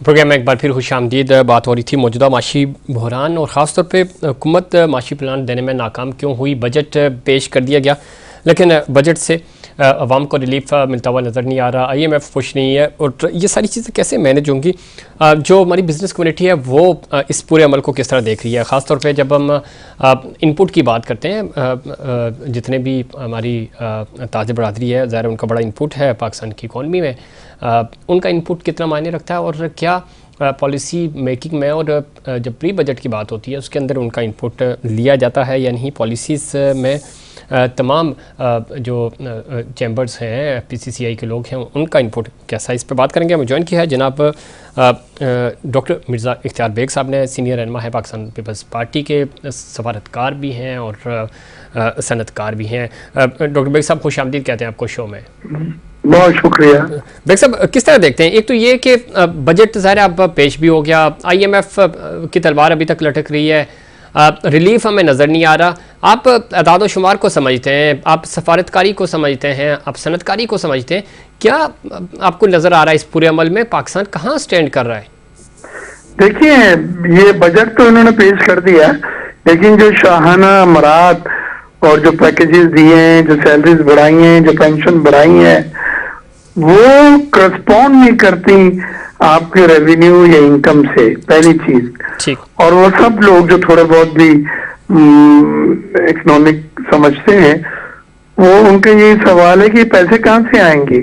Programme में एक बार फिर खुशामदीद। बात हो रही थी मौजूदा माशी बहरान और ख़ास तौर पे हुकूमत माशी प्लान देने में नाकाम क्यों हुई। बजट पेश कर दिया गया लेकिन बजट से अवाम को रिलीफ मिलता हुआ नज़र नहीं आ रहा। IMF खुश नहीं है और ये सारी चीज़ें कैसे मैनेज होंगी। जो हमारी बिज़नेस कम्युनिटी है वो इस पूरे अमल को किस तरह देख रही है। ख़ास तौर पे जब हम इनपुट की बात करते हैं, जितने भी हमारी ताज़ बरादरी है, ज़ाहिर उनका बड़ा इनपुट है पाकिस्तान की इकॉनमी में। उनका इनपुट कितना मायने रखता है और क्या पॉलिसी मेकिंग में और जब प्री बजट की बात होती है उसके अंदर उनका इनपुट लिया जाता है या नहीं। पॉलिसीज़ में तमाम जो चैम्बर्स हैं, PCCI के लोग हैं, उनका इनपुट कैसा, इस पर बात करेंगे। हमें ज्वाइन किया है जनाब डॉक्टर मिर्ज़ा इख्तियार बेग साहब ने। सीनियर रहनुमा है पाकिस्तान पीपल्स पार्टी के, सफारतकार भी हैं और सनतकार भी हैं। डॉक्टर बेग साहब खुश आमदीद कहते हैं आपको शो में। बहुत शुक्रिया। बेग साहब किस तरह देखते हैं, एक तो ये कि बजट ज़ाहिर अब पेश भी हो गया, IMF की तलवार अभी तक लटक रही है, रिलीफ हमें नज़र नहीं आ रहा। आप अदाद शुमार को समझते हैं, आप सफारतकारी को समझते हैं, आप सनतकारी को समझते हैं, क्या आपको नज़र आ रहा है इस पूरे अमल में पाकिस्तान कहाँ स्टैंड कर रहा है? देखिए, ये बजट तो इन्होंने पेश कर दिया, लेकिन जो शाहाना मरात और जो पैकेजेस दिए हैं, जो सैलरीज बढ़ाई हैं, जो पेंशन बढ़ाई है, वो करस्पॉन्ड नहीं करती आपके रेवेन्यू या इनकम से, पहली चीज। और वो सब लोग जो थोड़े बहुत भी इकोनॉमिक समझते हैं, वो उनका यही सवाल है कि पैसे कहाँ से आएंगे।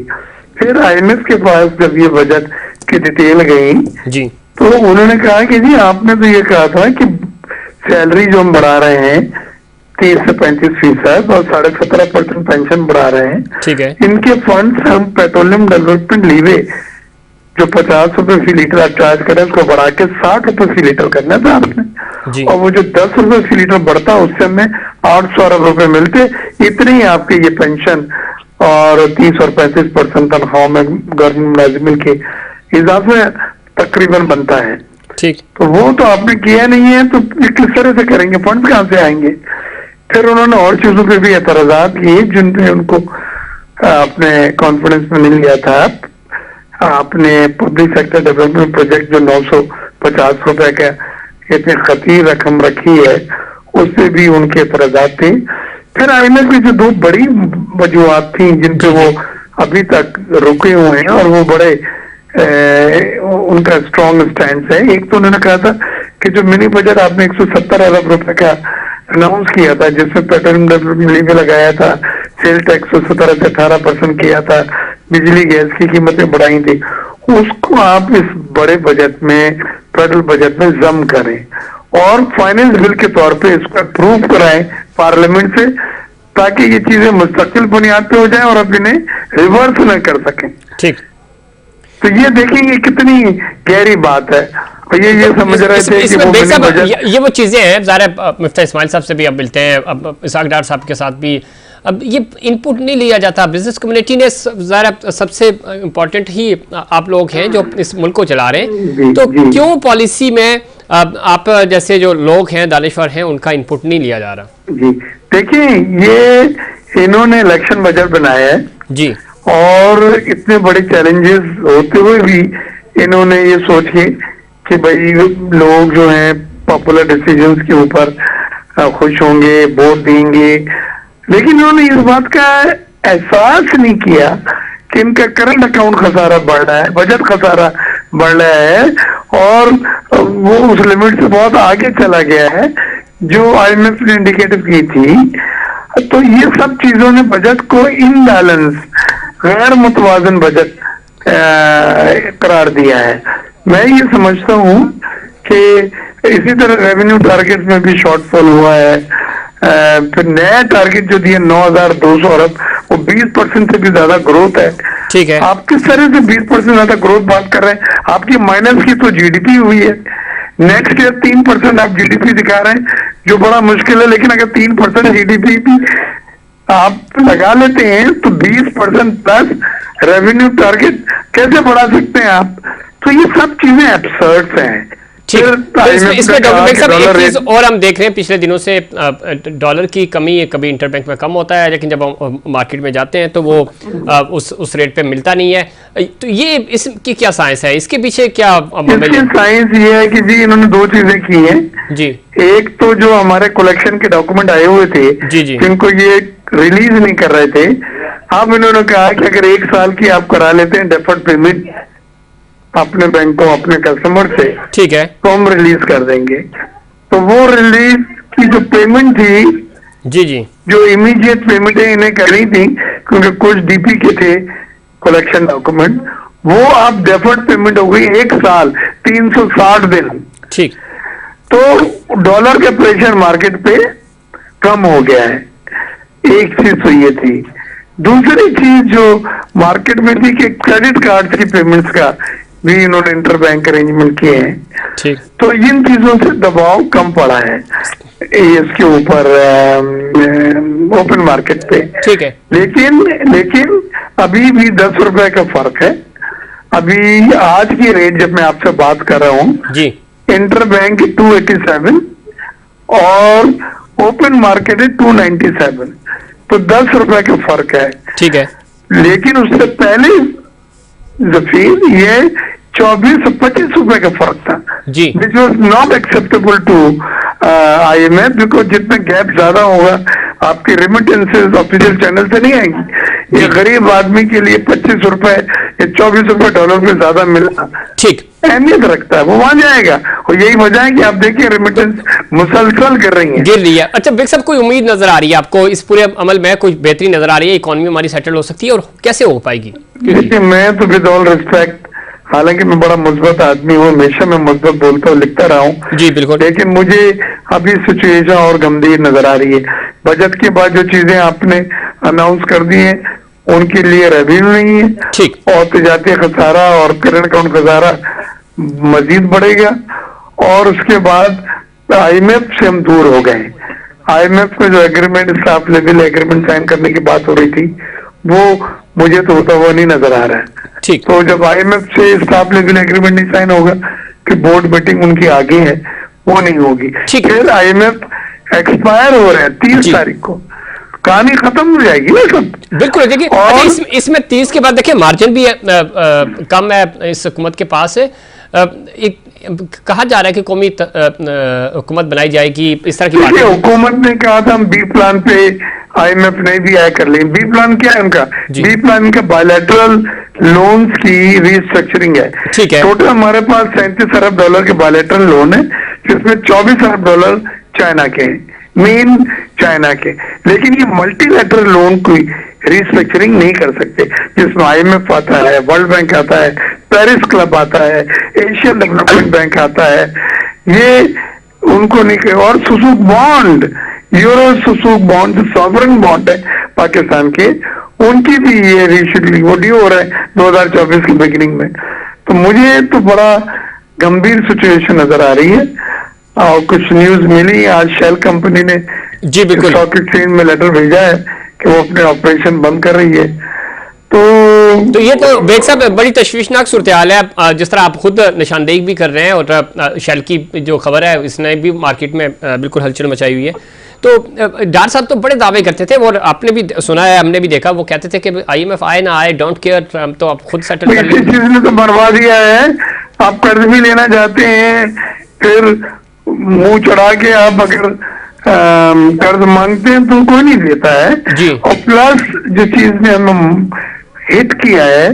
फिर IMF के पास जब ये बजट की डिटेल गई जी, तो उन्होंने कहा कि जी आपने तो ये कहा था कि सैलरी जो हम बढ़ा रहे हैं 30 से 35% और 17.5% पेंशन बढ़ा रहे हैं, ठीक है, इनके फंड्स हम पेट्रोलियम डेवलपमेंट लीवे जो 50 रुपए फी लीटर आप चार्ज करें उसको बढ़ा के 60 रुपए फी लीटर करना था आपने, और वो जो 10 रुपए फी लीटर बढ़ता उससे हमें 800 अरब रुपए मिलते। इतने ही आपके ये पेंशन और 30 और 35% तनख्वाह में गवर्नमेंट मुलाजिमिन के इजाफे तकरीबन बनता है। ठीक, तो वो तो आपने किया नहीं है, तो किस तरह से करेंगे, फंड कहाँ से आएंगे। फिर उन्होंने और चीजों पे भी एतराजात किए जिन पे उनको अपने कॉन्फिडेंस में मिल गया था। आपने पब्लिक सेक्टर डेवलपमेंट प्रोजेक्ट जो 950 रुपए का इतनी खतीर रकम रखी है, उस पे भी उनके एतराजात थे। फिर IMF की जो दो बड़ी वजूहत थी जिन पे वो अभी तक रुके हुए हैं और वो बड़े उनका स्ट्रॉन्ग स्टैंड है। एक तो उन्होंने कहा था कि जो मिनी बजट आपने 170 अरब रुपए का अनाउंस किया था, जिसमें पेट्रोलियम डेवलपमेंट लीवे लगाया था, सेल टैक्स 17 से 18% किया था, बिजली गैस की कीमतें बढ़ाई थी, उसको आप इस बड़े बजट में, फेडरल बजट में जम करें और फाइनेंस बिल के तौर पे इसको अप्रूव कराएं पार्लियामेंट से, ताकि ये चीजें मुस्तकिल बुनियाद पे हो जाए और अब इन्हें रिवर्स न कर सकें। ठीक, तो ये देखेंगे कितनी गहरी बात है। और ये समझ रहे थे कि ये वो चीजें हैं। ज़ाहिर मुफ्ती इस्माइल साहब से भी अब मिलते हैं, अब इसाक डार साहब के साथ भी अब ये इनपुट नहीं लिया जाता। बिजनेस कम्युनिटी ने ज़ाहिर सबसे इम्पोर्टेंट ही आप लोग हैं जो इस मुल्क को चला रहे हैं, तो क्यों पॉलिसी में आप जैसे जो लोग हैं, दानिशवर हैं, उनका इनपुट नहीं लिया जा रहा? जी देखिए, ये इन्होंने इलेक्शन बजट बनाया है जी, और इतने बड़े चैलेंजेस होते हुए भी इन्होंने ये सोच के कि भाई लोग जो हैं पॉपुलर डिसीजंस के ऊपर खुश होंगे, वोट देंगे, लेकिन उन्होंने इस बात का एहसास नहीं किया कि इनका करंट अकाउंट खसारा बढ़ रहा है, बजट खसारा बढ़ रहा है और वो उस लिमिट से बहुत आगे चला गया है जो IMF ने इंडिकेट की थी। तो ये सब चीजों ने बजट को इनबैलेंस, गैर मुतवाजन बजट करार दिया है। मैं ये समझता हूँ कि इसी तरह रेवेन्यू टारगेट में भी शॉर्टफॉल हुआ है। फिर नया टारगेट जो दिया 9,200 अरब, वो 20% से भी ज्यादा ग्रोथ है। ठीक है, आप किस तरह से 20% ज्यादा ग्रोथ बात कर रहे हैं? आपकी माइनस की तो GDP हुई है। नेक्स्ट ईयर 3% आप GDP दिखा रहे हैं, जो बड़ा मुश्किल है, लेकिन अगर 3% GDP भी आप लगा लेते हैं तो 20% प्लस रेवेन्यू टारगेट कैसे बढ़ा सकते हैं आप? तो ये सब चीजें एब्सर्ड हैं। ठीक। फिर तो इसमें डॉक्टर कहा बेग कि साहब एक डॉलर चीज रेट और हम देख रहे हैं पिछले दिनों से डॉलर की कमी कभी इंटरबैंक में कम होता है, लेकिन जब हम मार्केट में जाते हैं तो वो उस रेट पे मिलता नहीं है। तो ये इसकी क्या साइंस है, इसके पीछे क्या इसकी साइंस ये है कि जी इन्होंने दो चीजें की हैं। जी एक तो जो हमारे कलेक्शन के डॉक्यूमेंट आए हुए थे, जी जी जिनको ये रिलीज नहीं कर रहे थे, अब इन्होंने कहा कि अगर 1 साल की आप करा लेते हैं डेफर्ड पेमेंट अपने बैंकों अपने कस्टमर से, ठीक है। तो हम रिलीज कर देंगे। तो वो रिलीज की जो पेमेंट थी, जी जी जो इमीडिएट पेमेंटें इन्हें करनी थी, क्योंकि कुछ डीपी के थे कलेक्शन डॉक्यूमेंट, वो अब डेफर्ड पेमेंट हो गई 1 साल 360 दिन। ठीक। तो डॉलर के प्रेशर मार्केट पे कम हो गया है। एक चीज तो ये थी। दूसरी चीज जो मार्केट में थी कि क्रेडिट कार्ड की पेमेंट्स का भी इन्होंने इंटर बैंक अरेंजमेंट किए हैं। ठीक। तो इन चीजों से दबाव कम पड़ा है इसके ऊपर ओपन मार्केट पे। ठीक है। लेकिन अभी भी 10 रुपए का फर्क है। अभी आज की रेट जब मैं आपसे बात कर रहा हूँ, जी इंटर बैंक 287 और ओपन मार्केट है 297, तो 10 रुपए का फर्क है। ठीक है। लेकिन उससे पहले जफीर ये 24-25 रुपए का फर्क था, जी which was not acceptable to IMF, because जितना गैप ज्यादा होगा आपके रेमिटेंसेस ऑफिशियल चैनल से नहीं आएंगी। ये गरीब आदमी के लिए 25 रुपए या 24 रुपए डॉलर में ज्यादा मिलना ठीक अहमियत रखता है, वो वहां जाएगा। और यही वजह है कि आप देखिए रेमिटेंस मुसलसल कर रही है, गिर रही है। अच्छा बेग साहब, कोई उम्मीद नजर आ रही है आपको इस पूरे अमल में, कोई बेहतरी नजर आ रही है, इकोनॉमी हमारी सेटल हो सकती है और कैसे हो पाएगी? देखिए मैं तो विद ऑल रिस्पेक्ट, हालांकि मैं बड़ा मुस्बत आदमी हूँ, हमेशा मैं मुस्बत बोलता हूँ, लिखता रहा हूँ जी बिल्कुल, लेकिन मुझे अभी सिचुएशन और गंभीर नजर आ रही है। बजट के बाद जो चीजें आपने अनाउंस कर दी हैं उनके लिए रेवेन्यू नहीं है, ठीक, और तजारती खसारा और करंट अकाउंट खसारा मजीद बढ़ेगा। और उसके बाद IMF से हम दूर हो गए। IMF में जो agreement, staff level agreement sign करने की बात हो रही थी, वो मुझे तो होता हुआ नहीं नजर आ रहा है। ठीक, तो जब IMF से स्टाफ लेवल एग्रीमेंट नहीं साइन होगा कि बोर्ड मीटिंग उनकी आगे है, वो नहीं होगी। ठीक है। फिर IMF एक्सपायर हो रहा है 30 तारीख को, कहानी खत्म हो जाएगी ना सब। बिल्कुल। देखिए और- अच्छा, इसमें 30 के बाद देखिए मार्जिन भी कम है इस हुकूमत के पास है। कहा जा रहा है कि कौमी हुकूमत बनाई जाएगी, इस तरह की देखिए बातें। हुकूमत ने कहा था हम बी प्लान पे IMF ने भी आया कर लें। बी प्लान क्या है उनका? जी। बी प्लान इनका बायलैटरल लोन्स की रीस्ट्रक्चरिंग है। ठीक है। टोटल हमारे पास $37 अरब के बायलैटरल लोन है, जिसमें $24 अरब चाइना के हैं, मेन चाइना के। लेकिन ये मल्टीलैटरल लोन कोई रीस्ट्रक्चरिंग नहीं कर सकते, जिसमें IMF आता है, वर्ल्ड बैंक आता है, पेरिस क्लब आता है, एशियन डेवलपमेंट बैंक आता है, ये उनको नहीं कर। और सुसूक बॉन्ड, यूरो सुसूक बॉन्ड जो सॉवरन बॉन्ड है पाकिस्तान के, उनकी भी ये रीशेड्यूलिंग वो ड्यू हो रहा है 2024 की बिगिनिंग में। तो मुझे तो बड़ा गंभीर सिचुएशन नजर आ रही है। और कुछ न्यूज मिली आज, शेल कंपनी ने जी बिल्कुल, स्टॉक एक्सचेंज में लेटर भेजा है कि वो अपने ऑपरेशन बंद कर रही है। तो ये तो बेग साहब बड़ी तशवीशनाक सूरत हाल है, जिस तरह आप खुद निशानदेही भी कर रहे हैं, और शेल की जो खबर है इसने भी मार्केट में बिल्कुल हलचल मचाई हुई है। तो डार साहब तो बड़े दावे करते थे, और आपने भी सुना है, हमने भी देखा, वो कहते थे कि IMF आए ना आए, डोंट केयर, तो आप खुद सेटल कर इसी लीजिए। चीज ने तो बनवा दिया है। आप कर्ज भी लेना चाहते हैं, फिर मुंह चढ़ा के आप अगर कर्ज मांगते हैं तो कोई नहीं देता है जी। और प्लस जो चीज ने हमें हिट किया है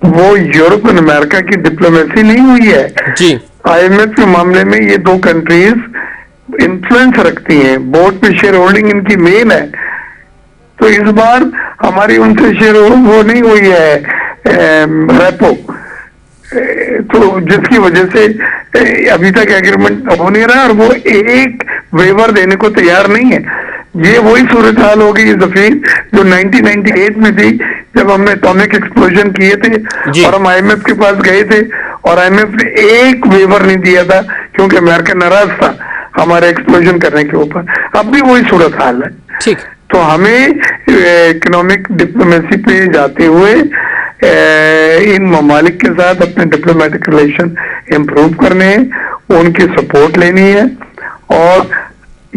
वो यूरोप और अमेरिका की डिप्लोमेसी नहीं हुई है जी IMF के मामले में। ये दो कंट्रीज इन्फ्लुएंस रखती हैं, बोर्ड पे शेयर होल्डिंग इनकी मेन है। तो इस बार हमारी उनसे शेयर वो नहीं हुई है रेपो, तो जिसकी वजह से अभी तक एग्रीमेंट हो नहीं रहा और वो एक वेवर देने को तैयार नहीं है। ये वही सूरत हाल हो गई जफीर जो 1998 में थी, जब हमने एटॉमिक एक्सप्लोजन किए थे जी। और हम IMF के पास गए थे और IMF ने एक वेवर नहीं दिया था क्योंकि अमेरिका नाराज था हमारे एक्सप्लोजन करने के ऊपर। अब भी वही सूरत हाल है। ठीक, तो हमें इकोनॉमिक डिप्लोमेसी पे जाते हुए इन ममालिक के साथ अपने डिप्लोमेटिक रिलेशन इम्प्रूव करने हैं, उनकी सपोर्ट लेनी है, और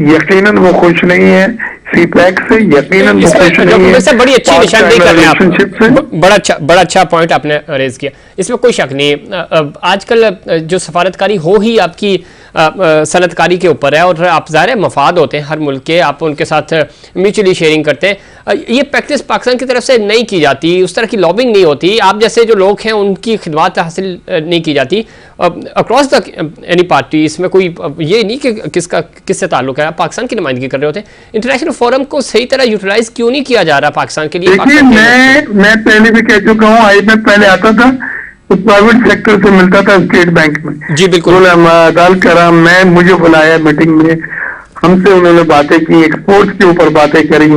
यकीनन वो खुश नहीं है सीपैक से, यकीनन वो खुश नहीं है। बड़ी अच्छी निशानदेही कर रहे हैं रिलेशनशिप आप, बड़ा अच्छा पॉइंट आपने रेज किया, इसमें कोई शक नहीं है। आजकल जो सफारतकारी हो ही आपकी सनतकारी के ऊपर है, और आप ज़ाहिर मफाद होते हैं हर मुल्क के, आप उनके साथ म्यूचुअली शेयरिंग करते हैं। ये प्रैक्टिस पाकिस्तान की तरफ से नहीं की जाती, उस तरह की लॉबिंग नहीं होती, आप जैसे जो लोग हैं उनकी खिदमत हासिल नहीं की जाती अक्रॉस द एनी पार्टी। इसमें कोई ये नहीं कि किससे ताल्लुक है, आप पाकिस्तान की नुमाइंदगी कर रहे होते हैं। इंटरनेशनल फोरम को सही तरह यूटिलाइज क्यों नहीं किया जा रहा पाकिस्तान के लिए? देखिए, मैं पहले भी कह चुका हूँ, IMF पहले आता था तो प्राइवेट सेक्टर से मिलता था स्टेट बैंक में। जी बिल्कुल। दाल कराम मैं मुझे बुलाया मीटिंग में, हमसे उन्होंने बातें की, एक्सपोर्ट्स के ऊपर बातें करी,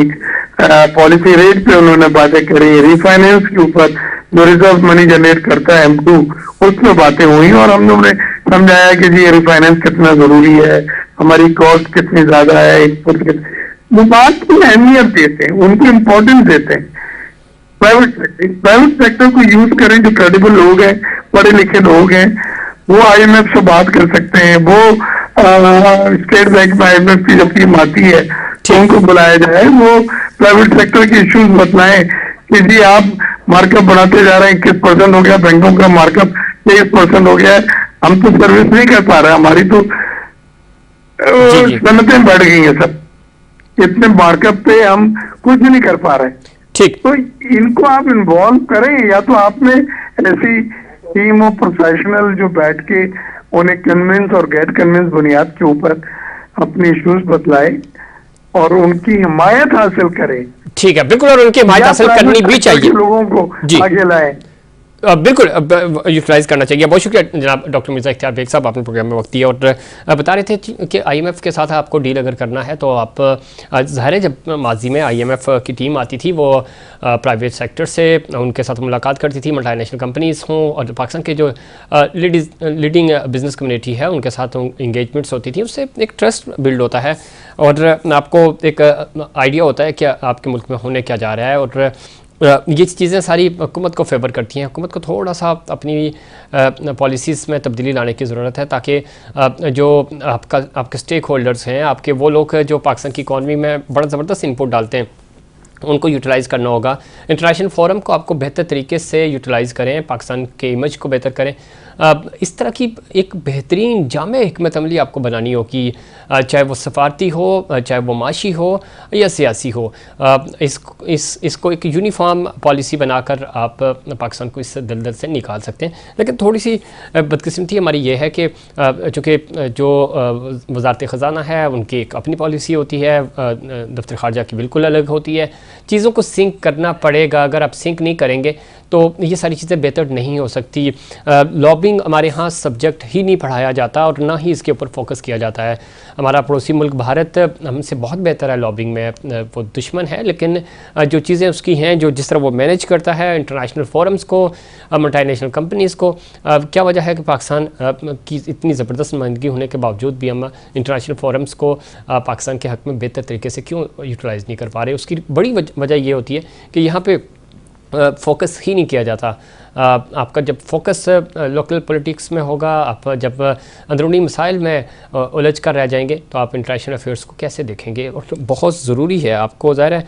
पॉलिसी रेट पे उन्होंने बातें करी, रिफाइनेंस के ऊपर जो रिजर्व मनी जनरेट करता है M2 उसमें बातें हुई, और हमने उन्हें समझाया कि जी रिफाइनेंस कितना जरूरी है, हमारी कॉस्ट कितनी ज्यादा है, एक्सपोर्ट वो बात को अहमियत देते हैं, उनको इम्पोर्टेंस देते हैं। प्राइवेट सेक्टर को यूज करें, जो क्रेडिबल लोग हैं, पढ़े लिखे लोग हैं, वो IMF से बात कर सकते हैं, वो स्टेट बैंक में IMF की जब टीम आती है तो उनको बुलाया जाए, वो प्राइवेट सेक्टर के इश्यूज बतलाएं कि जी आप मार्कअप बढ़ाते जा रहे हैं, 21% हो गया, बैंकों का मार्कअप 23% हो गया है, हम तो सर्विस नहीं कर पा रहे, हमारी तो सनतें बढ़ गई हैं सब, इतने मार्कअप पे हम कुछ नहीं कर पा रहे। ठीक, तो इनको आप इन्वॉल्व करें, या तो आपने ऐसी टीम ऑफ प्रोफेशनल जो बैठ के उन्हें कन्विंस और गेट कन्विंस बुनियाद के ऊपर अपनी इश्यूज बतलाए और उनकी हिमायत हासिल करें। ठीक है, बिल्कुल, और उनकी हिमायत हासिल करनी भी चाहिए, लोगों को आगे लाए, बिल्कुल यूटिलाइज करना चाहिए। बहुत शुक्रिया जनाब डॉक्टर मिर्ज़ा इख्तियार बेग साहब, आपने प्रोग्राम में वक्त दिया और बता रहे थे कि IMF के साथ आपको डील अगर करना है तो आप ज़ाहिर है जब माजी में IMF की टीम आती थी वो प्राइवेट सेक्टर से उनके साथ मुलाकात करती थी, मल्टीनेशनल कंपनीज़ हों और पाकिस्तान के जो लीडिंग बिजनेस कम्युनिटी है उनके साथ इंगेजमेंट्स होती थी, उससे एक ट्रस्ट बिल्ड होता है और आपको एक आइडिया होता है कि आपके मुल्क में होने क्या जा रहा है। और ये चीज़ें सारी हुकूमत को फेवर करती हैं। हुकूमत को थोड़ा सा अपनी पॉलिसीज़ में तब्दीली लाने की ज़रूरत है ताकि जो आपके स्टेक होल्डर्स हैं, आपके वो लोग जो पाकिस्तान की इकॉनमी में बड़ा ज़बरदस्त इनपुट डालते हैं, उनको यूटिलाइज़ करना होगा। इंटरनेशनल फोरम को आपको बेहतर तरीके से यूटिलाइज़ करें, पाकिस्तान के इमेज को बेहतर करें। इस तरह की एक बेहतरीन जामे हिकमत अमली आपको बनानी होगी, चाहे वो सफारती हो, चाहे वो माशी हो या सियासी हो। इसको एक यूनिफॉर्म पॉलिसी बनाकर आप पाकिस्तान को इस दलदल से निकाल सकते हैं। लेकिन थोड़ी सी बदकिस्मती हमारी ये है कि चूँकि जो वजारत ख़जाना है उनकी एक अपनी पॉलिसी होती है, दफ्तर खारजा की बिल्कुल अलग होती है। चीज़ों को सिंक करना पड़ेगा, अगर आप सिंक नहीं करेंगे तो ये सारी चीज़ें बेहतर नहीं हो सकती। लॉबिंग हमारे यहाँ सब्जेक्ट ही नहीं पढ़ाया जाता और ना ही इसके ऊपर फोकस किया जाता है। हमारा पड़ोसी मुल्क भारत हमसे बहुत बेहतर है लॉबिंग में, वो दुश्मन है लेकिन जो चीज़ें उसकी हैं, जो जिस तरह वो मैनेज करता है इंटरनेशनल फोरम्स को, मल्टीनेशनल कंपनीज़ को, क्या वजह है कि पाकिस्तान की इतनी ज़बरदस्त नुमाइंदगी होने के बावजूद भी हम इंटरनेशनल फोरम्स को पाकिस्तान के हक़ में बेहतर तरीके से क्यों यूटिलाइज़ नहीं कर पा रहे? उसकी बड़ी वजह ये होती है कि यहाँ पे फोकस ही नहीं किया जाता। आपका जब फोकस लोकल पॉलिटिक्स में होगा, आप जब अंदरूनी मसाइल में उलझ कर रह जाएंगे तो आप इंटरनेशनल अफेयर्स को कैसे देखेंगे? और तो बहुत ज़रूरी है, आपको ज़ाहिर है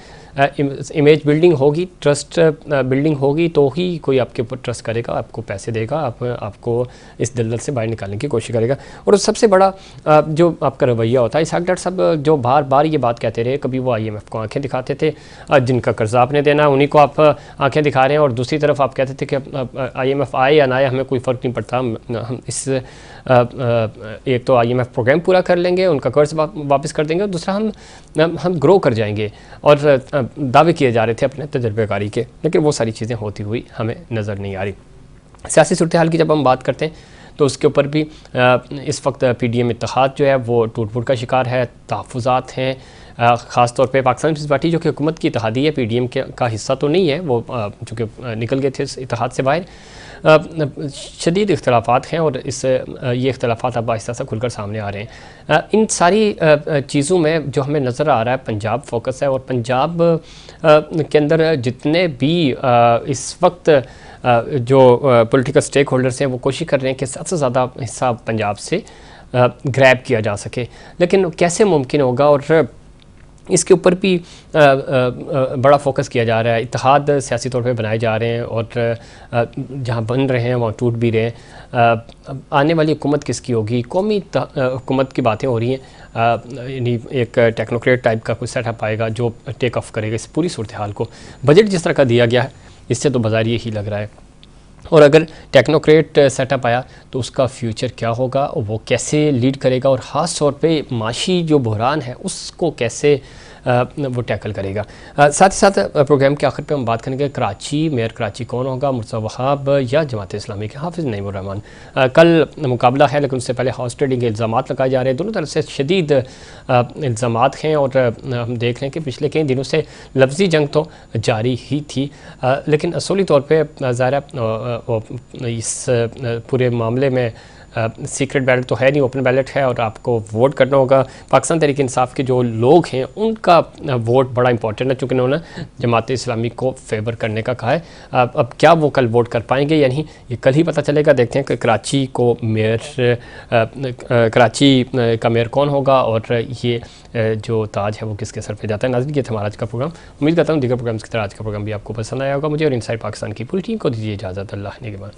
इमेज बिल्डिंग होगी, ट्रस्ट बिल्डिंग होगी तो ही कोई आपके ऊपर ट्रस्ट करेगा, आपको पैसे देगा, आपको इस दलदल से बाहर निकालने की कोशिश करेगा। और सबसे बड़ा जो आपका रवैया होता है, इसहाक डॉक्टर साहब जो बार बार ये बात कहते रहे, कभी वो IMF को आंखें दिखाते थे, जिनका कर्जा आपने देना उन्हीं को आप आंखें दिखा रहे हैं, और दूसरी तरफ आप कहते थे कि IMF आए या ना आए हमें कोई फ़र्क नहीं पड़ता, हम इस एक तो IMF प्रोग्राम पूरा कर लेंगे, उनका कर्ज वापस कर देंगे, और दूसरा हम ग्रो कर जाएंगे। और दावे किए जा रहे थे अपने तजर्बेकारी के, लेकिन वो सारी चीज़ें होती हुई हमें नज़र नहीं आ रही। सियासी सूरत हाल की जब हम बात करते हैं तो उसके ऊपर भी इस वक्त PDM इत्तेहाद जो है वो टूट फूट का शिकार है, तहफ़्फ़ुज़ात हैं, ख़ास तौर पे पाकिस्तान पीपल्स पार्टी जो कि हुकूमत की इत्तेहादी है, PDM का हिस्सा तो नहीं है, वो चूँकि निकल गए थे इस इत्तेहाद से बाहर, शदीद इख्तलाफात हैं और ये इख्तलाफात अब आहिस्ता आहिस्ता खुलकर सामने आ रहे हैं। इन सारी चीज़ों में जो हमें नज़र आ रहा है पंजाब फोकस है, और पंजाब के अंदर जितने भी इस वक्त जो पॉलिटिकल स्टेक होल्डर्स हैं वो कोशिश कर रहे हैं कि सबसे ज़्यादा हिस्सा पंजाब से ग्रैब किया जा सके, लेकिन कैसे मुमकिन होगा? और इसके ऊपर भी बड़ा फोकस किया जा रहा है। इत्तेहाद सियासी तौर पे बनाए जा रहे हैं और जहाँ बन रहे हैं वहाँ टूट भी रहे हैं। आने वाली हुकूमत किसकी होगी? कौमी हुकूमत की बातें हो रही हैं, यानी एक टेक्नोक्रेट टाइप का कुछ सेटअप आएगा जो टेक ऑफ करेगा इस पूरी सूरत हाल को। बजट जिस तरह का दिया गया है इससे तो बाज़ार यही लग रहा है, और अगर टेक्नोक्रेट सेटअप आया तो उसका फ्यूचर क्या होगा, वो कैसे लीड करेगा, और ख़ास तौर पे माशी जो बहरान है उसको कैसे वो टैकल करेगा। साथ ही साथ प्रोग्राम के आखिर पे हम बात करेंगे कराची मेयर कराची कौन होगा, मुर्तज़ा वहाब या जमात इस्लामी के हाफिज़ नईमुर रहमान। कल मुकाबला है, लेकिन उससे पहले हॉर्स ट्रेडिंग के इल्ज़ामात लगाए जा रहे हैं। दोनों तरफ से शदीद इल्ज़ामात हैं और हम देख रहे हैं कि पिछले कई दिनों से लफ्ज़ी जंग तो जारी ही थी, लेकिन असली तौर पर ज़ाहिर इस पूरे मामले में सीक्रेट बैलेट तो है नहीं, ओपन बैलेट है और आपको वोट करना होगा। पाकिस्तान तहरीक इंसाफ के जो लोग हैं उनका वोट बड़ा इंपॉर्टेंट है, चूँकि उन्होंने जमात इस्लामी को फेवर करने का कहा है। अब क्या वो कल वोट कर पाएंगे या नहीं, ये कल ही पता चलेगा। देखते हैं कि कराची को मेयर कराची का मेयर कौन होगा और ये जो ताज है वो किसके सर पे जाता है। नाज़रीन, ये था हमारा आज का प्रोग्राम। उम्मीद करता हूँ दीगर प्रोग्राम्स की तरह आज का प्रोग्राम भी आपको पसंद आया होगा। मुझे और इनसाइड पाकिस्तान की पूरी टीम को दीजिए इजाज़त। अल्लाह निगहबान।